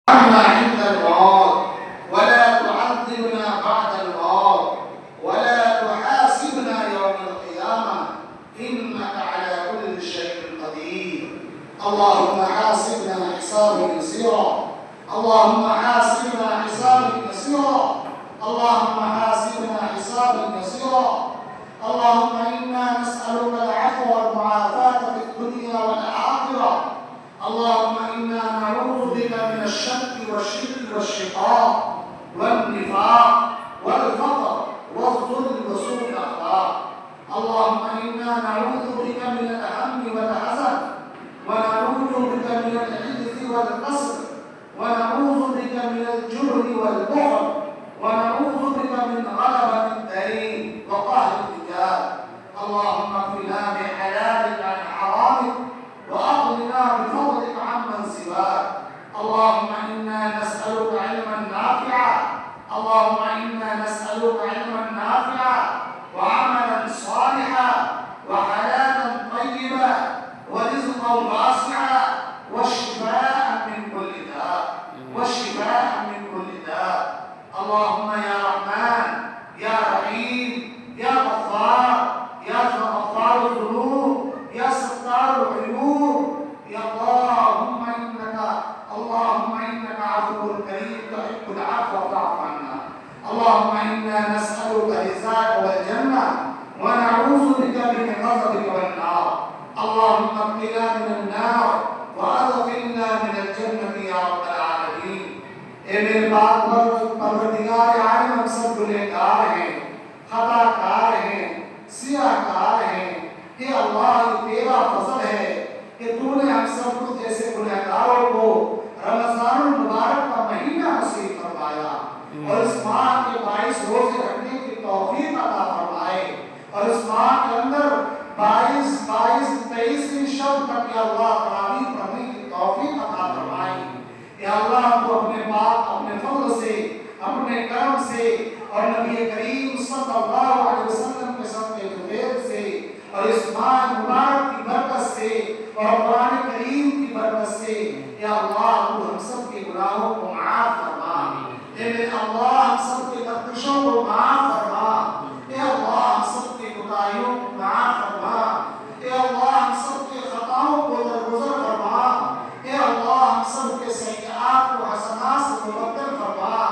عنا عند الموت ولا تعذبنا بعد الموت ولا تحاسبنا يوم القيامة إنك على كل شيء قدير. اللهم حاسبنا حسابا يسيرا، اللهم حاسبنا حسابا يسيرا، اللهم حاسبنا حسابا يسيرا. اللهم إنا نسألك العفو والمعافاة في الدنيا والآخرة. اللهم إنا نعوذ بك من الشك والشرك والشقاق والنفاق والفقر والظلم وسوء الأخلاق. اللهم إنا نعوذ بك من الهم والحزن، ونعوذ بك من العجز والكسل، ونعوذ بك من الجهل والبخل، ونعوذ بك من غلبة الدين وقهر الرجال. اللهم اكفنا بحلالك عن حرامك وأغننا بفضلك عمن سواك. اللهم إنا نسألك علما نافعا، اللهم إنا نسألك علما نافعا وعملا صالحا وحلالا طيبا ورزقا واسعا والشفاء من كل داء، والشفاء من كل داء. اللهم يا رحمن يا رحيم يا غفار يا غفار الذنوب يا ستار العيوب، يا اللهم إنك عفو كريم تحب العفو فاعف عنا. اللهم إنا نسألك رضاك والجنة ونعوذ بك من غضبك والنار. اللهم اقنا من النار وادخلنا من الجنة يا رب العالمين. اے میرے پاک پروردگار عالم، ہم سب گنہگار ہیں، خطا کار ہیں، سیاہ کار ہیں. اے اللہ، یہ تیرا فضل ہے کہ تو نے ہم سب کو جیسے گنہگاروں کو رمضان المبارک کا مہینہ نصیب فرمایا اور اس ماہ کے 22 روزے رکھنے کی توفیق عطا فرمائے، اور اس ماہ کے اندر 23 شب تک یا اللہ تراویح پڑھنے کی توفیق عطا فرمائے. یا اللہ، تو اپنے پاک اپنے فضل سے، اپنے کرم سے اور نبی کریم صلی اللہ علیہ وسلم کے صدقے جبیر سے اور اس ماہ مبارک کی برکت سے اور قرآن کریم کی برکت سے، یا اللہ تو ہم سب کے گناہوں کو معاف فرما. اے میرے اللہ، ہم سب کے بخششوں کو معاف فرما. اے اللہ، ہم سب کے کوتاہیوں کو معاف فرما. اے اللہ، ہم سب کے خطاؤں کو درگزر فرما. اے اللہ، ہم سب کے سیئات کو حسنات سے مبدل فرما.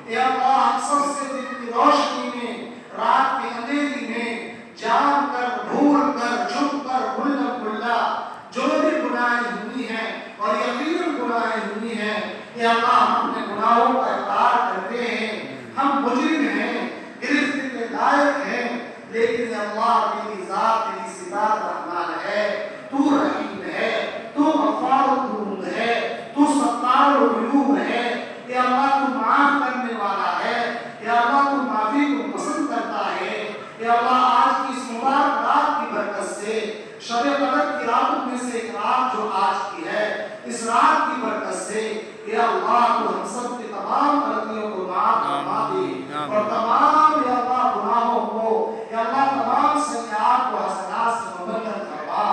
اے اللہ، ہم سب سے دن کی روشنی میں، رات کے اندھیری میں، جان کر بھول کر چھپ کر بھلا بھلا جو بھی گناہیں ہوئی ہیں اور یقیناً گناہیں ہوئی ہیں، یا اللہ ہم اپنے گناہوں کا اقرار کرتے ہیں. ہم مجرم ہیں، گرفت کے لائق ہیں، لیکن یا اللہ تیری ذات تیری صفات رحمان ہے، تو رحیم ہے، تو غفار الذنوب ہے، تو ستار العیوب ہے. یا اللہ تو معاف کرنے والا ہے، یا اللہ تو معافی کو پسند کرتا ہے. یا اللہ آج کی اس مبارک رات کی برکت سے، شب قدر کی راتوں میں سے ایک رات جو آج کی ہے، اس رات کی برکت سے، یا اللہ تو ہم سب کے تمام غلطیوں کو معاف فرما دے اور تمام یا اللہ گناہوں کو، یا اللہ تمام سیئات کو حسنات سے مبدل فرما.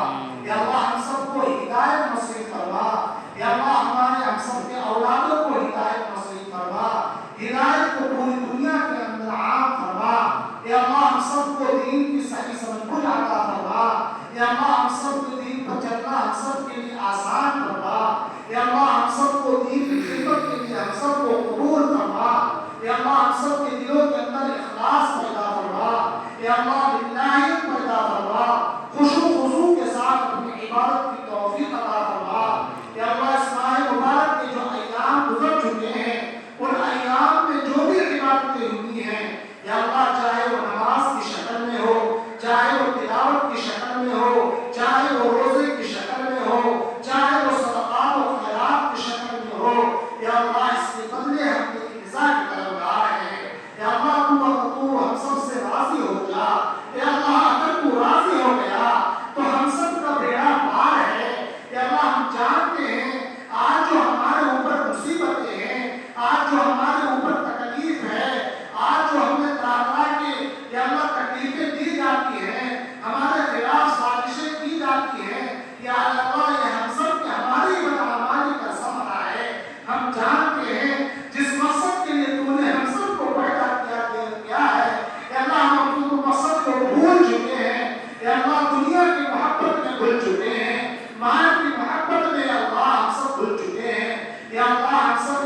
یا اللہ ہم سب کو ہدایت نصیب فرما. یا اللہ ہم سب کے اولادوں کو ہدایت نصیب فرما، ہدایت کو پوری دنیا کے اندر عام فرما. یا اللہ ہم سب کو دین کی صحیح سمجھ کو عطا فرما. یا اللہ ہم سب کو دین پر چلنا ہم سب کے لیے آسان فرما. یا اللہ ہم سب کو دین کی خدمت کے لیے ہم سب کو قبول فرما. یا اللہ ہم سب کے دلوں کے اندر اخلاص پیدا فرما. یا اللہ باللہیت پیدا فرما، خشوع خضوع کے ساتھ اپنی عبادت کی توفیق عطا فرما. یا اللہ اس ماہ مبارک کے جو ایام جانتے ہیں جس مقصد کے لیے تو نے ہم سب کو پیدا کیا ہے اے اللہ ہم اپنے مقصد کو بھول چکے ہیں اے اللہ دنیا کی محبت میں بھول چکے ہیں مال کی محبت میں اللہ ہم سب بھول چکے ہیں یا اللہ ہم سب